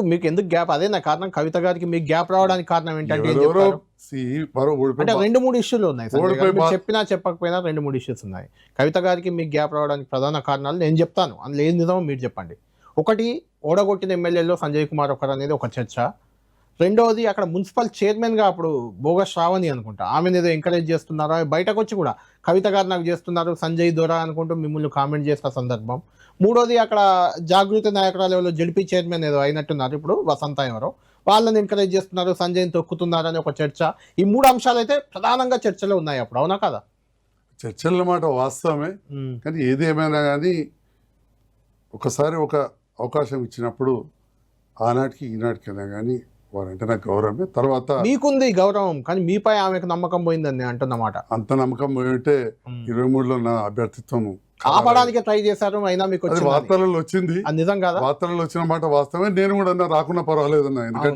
మీకు ఎందుకు గ్యాప్? అదే నా కారణం. కవిత గారికి మీకు గ్యాప్ రావడానికి కారణం ఏంటంటే ఏం ఎవరెవరో చెప్తారు? అంటే 2-3 ఇష్యూలు ఉన్నాయి సంజయ్ గారు. మీరు చెప్పినా చెప్పకపోయినా 2-3 ఇష్యూస్ ఉన్నాయి. కవిత గారికి మీకు గ్యాప్ రావడానికి ప్రధాన కారణాలు నేను చెప్తాను. అందులో ఏది నిజమో మీరు చెప్పండి. ఒకటి, ఓడగొట్టిన ఎమ్మెల్యేలో సంజయ్ కుమార్ ఒకరు అనేది ఒక చర్చ. రెండవది, అక్కడ మున్సిపల్ చైర్మన్గా అప్పుడు బోగస్ శ్రావణి అనుకుంటా, ఆమెను ఏదో ఎంకరేజ్ చేస్తున్నారా బయటకు వచ్చి కూడా కవిత గారు నాకు చేస్తున్నారు సంజయ్ దొర అనుకుంటూ మిమ్మల్ని కామెంట్ చేసిన సందర్భం. మూడోది, అక్కడ జాగృతి నాయకురాలు జడ్పీ చైర్మన్ ఏదో అయినట్టున్నారు ఇప్పుడు, వసంత ఎవరో, వాళ్ళని ఎంకరేజ్ చేస్తున్నారు, సంజయ్ని తొక్కుతున్నారు అని ఒక చర్చ. ఈ 3 అంశాలు అయితే ప్రధానంగా చర్చలో ఉన్నాయి అప్పుడు, అవునా కదా? చర్చల మాట వాస్తవమే, కానీ ఏది ఏమైనా కానీ ఒకసారి ఒక అవకాశం ఇచ్చినప్పుడు ఆనాటికి ఈనాటికైనా కానీ వారంటే నాకు గౌరవమే. తర్వాత మీకుంది గౌరవం, కానీ మీపై ఆమెకు నమ్మకం పోయిందని అంటున్నమాట. అంత నమ్మకం పోయింటే 23లో నా అభ్యర్థిత్వం ఆపడానికి ట్రై చేశారు, అయినా మీకు వార్తలలో వచ్చింది. నిజం కదా? వార్తలలో వచ్చిన మాట వాస్తవమే. నేను కూడా రాకుండా పర్వాలేదన్నా, ఎందుకంటే